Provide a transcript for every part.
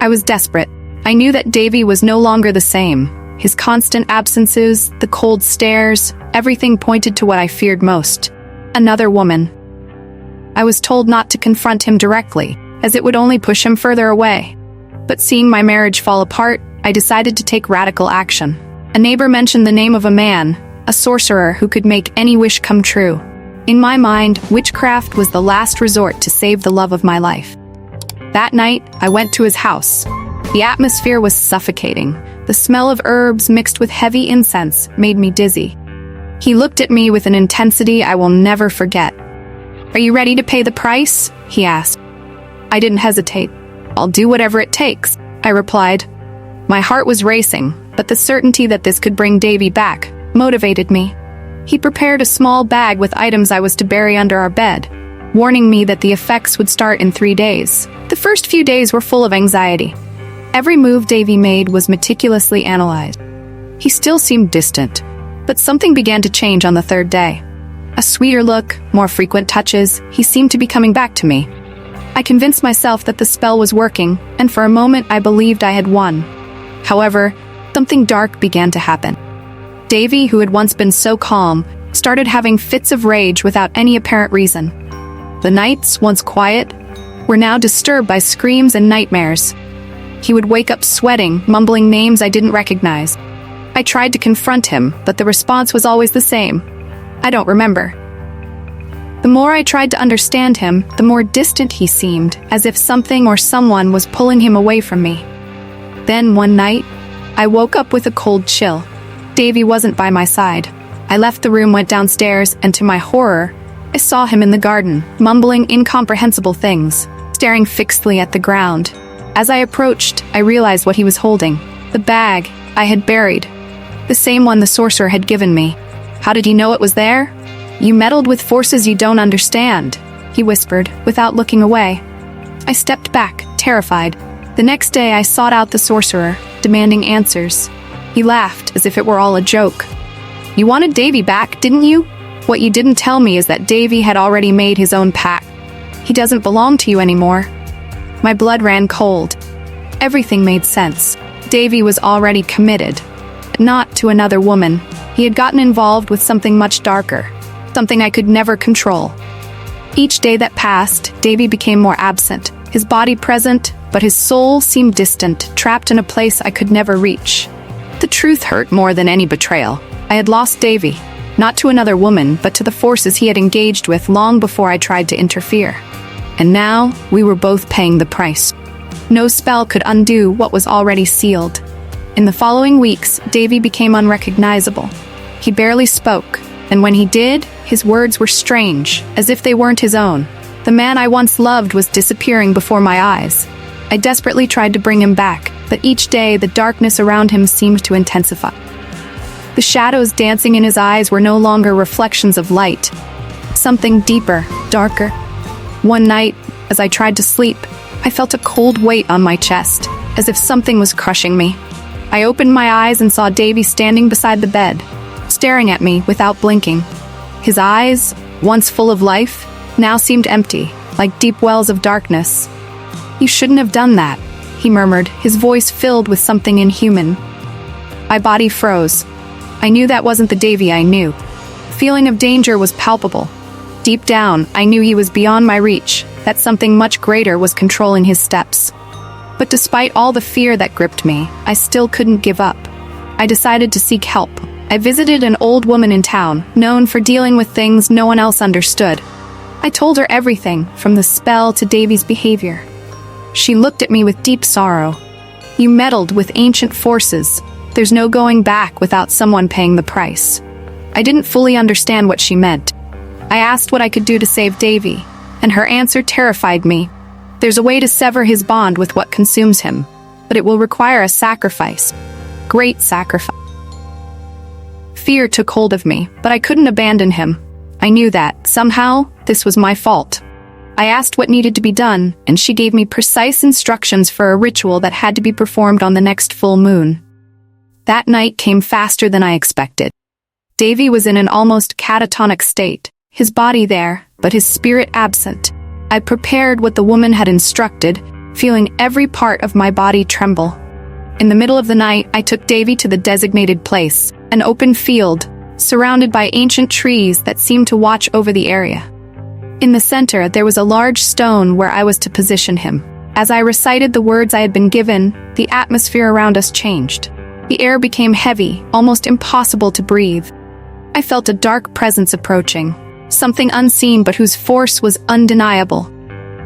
I was desperate. I knew that Davy was no longer the same. His constant absences, the cold stares, everything pointed to what I feared most. Another woman. I was told not to confront him directly, as it would only push him further away. But seeing my marriage fall apart, I decided to take radical action. A neighbor mentioned the name of a man, a sorcerer who could make any wish come true. In my mind, witchcraft was the last resort to save the love of my life. That night, I went to his house. The atmosphere was suffocating. The smell of herbs mixed with heavy incense made me dizzy. He looked at me with an intensity I will never forget. "Are you ready to pay the price?" he asked. I didn't hesitate. "I'll do whatever it takes," I replied. My heart was racing, but the certainty that this could bring Davy back motivated me. He prepared a small bag with items I was to bury under our bed, warning me that the effects would start in 3 days. The first few days were full of anxiety. Every move Davy made was meticulously analyzed. He still seemed distant, but something began to change on the 3rd day. A sweeter look, more frequent touches, he seemed to be coming back to me. I convinced myself that the spell was working, and for a moment I believed I had won. However, something dark began to happen. Davy, who had once been so calm, started having fits of rage without any apparent reason. The nights, once quiet, were now disturbed by screams and nightmares. He would wake up sweating, mumbling names I didn't recognize. I tried to confront him, but the response was always the same. "I don't remember." The more I tried to understand him, the more distant he seemed, as if something or someone was pulling him away from me. Then, one night, I woke up with a cold chill. Davy wasn't by my side. I left the room, went downstairs, and to my horror, I saw him in the garden, mumbling incomprehensible things, staring fixedly at the ground. As I approached, I realized what he was holding. The bag I had buried. The same one the sorcerer had given me. "How did he know it was there?" "You meddled with forces you don't understand," he whispered, without looking away. I stepped back, terrified. The next day I sought out the sorcerer, demanding answers. He laughed, as if it were all a joke. "You wanted Davy back, didn't you? What you didn't tell me is that Davy had already made his own pact. He doesn't belong to you anymore." My blood ran cold. Everything made sense. Davy was already committed. Not to another woman. He had gotten involved with something much darker. Something I could never control. Each day that passed, Davy became more absent. His body present, but his soul seemed distant, trapped in a place I could never reach. The truth hurt more than any betrayal. I had lost Davy, not to another woman, but to the forces he had engaged with long before I tried to interfere. And now, we were both paying the price. No spell could undo what was already sealed. In the following weeks, Davy became unrecognizable. He barely spoke, and when he did, his words were strange, as if they weren't his own. The man I once loved was disappearing before my eyes. I desperately tried to bring him back, but each day the darkness around him seemed to intensify. The shadows dancing in his eyes were no longer reflections of light. Something deeper, darker. One night, as I tried to sleep, I felt a cold weight on my chest, as if something was crushing me. I opened my eyes and saw Davy standing beside the bed, staring at me without blinking. His eyes, once full of life, now seemed empty, like deep wells of darkness. "You shouldn't have done that," he murmured, his voice filled with something inhuman. My body froze. I knew that wasn't the Davy I knew. The feeling of danger was palpable. Deep down, I knew he was beyond my reach, that something much greater was controlling his steps. But despite all the fear that gripped me, I still couldn't give up. I decided to seek help. I visited an old woman in town, known for dealing with things no one else understood. I told her everything, from the spell to Davy's behavior. She looked at me with deep sorrow. "You meddled with ancient forces. There's no going back without someone paying the price." I didn't fully understand what she meant. I asked what I could do to save Davy, and her answer terrified me. "There's a way to sever his bond with what consumes him, but it will require a sacrifice. Great sacrifice." Fear took hold of me, but I couldn't abandon him. I knew that, somehow, this was my fault. I asked what needed to be done, and she gave me precise instructions for a ritual that had to be performed on the next full moon. That night came faster than I expected. Davy was in an almost catatonic state, his body there, but his spirit absent. I prepared what the woman had instructed, feeling every part of my body tremble. In the middle of the night, I took Davy to the designated place, an open field, surrounded by ancient trees that seemed to watch over the area. In the center, there was a large stone where I was to position him. As I recited the words I had been given, the atmosphere around us changed. The air became heavy, almost impossible to breathe. I felt a dark presence approaching, something unseen but whose force was undeniable.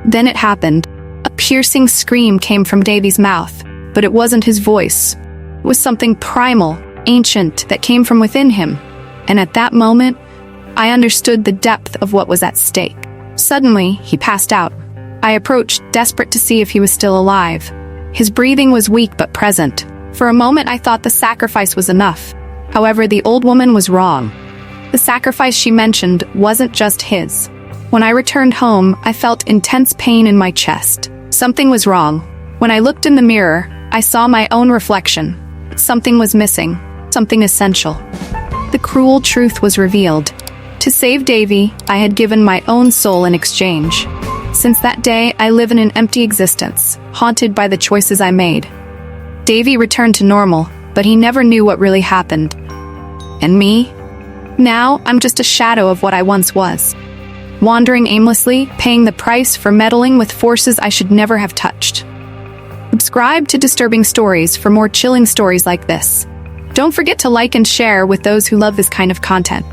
Then it happened. A piercing scream came from Davy's mouth, but it wasn't his voice. It was something primal, ancient, that came from within him. And at that moment, I understood the depth of what was at stake. Suddenly, he passed out. I approached, desperate to see if he was still alive. His breathing was weak but present. For a moment, I thought the sacrifice was enough. However, the old woman was wrong. The sacrifice she mentioned wasn't just his. When I returned home, I felt intense pain in my chest. Something was wrong. When I looked in the mirror, I saw my own reflection. Something was missing, something essential. The cruel truth was revealed. To save Davy, I had given my own soul in exchange. Since that day, I live in an empty existence, haunted by the choices I made. Davy returned to normal, but he never knew what really happened. And me? Now, I'm just a shadow of what I once was. Wandering aimlessly, paying the price for meddling with forces I should never have touched. Subscribe to Disturbing Stories for more chilling stories like this. Don't forget to like and share with those who love this kind of content.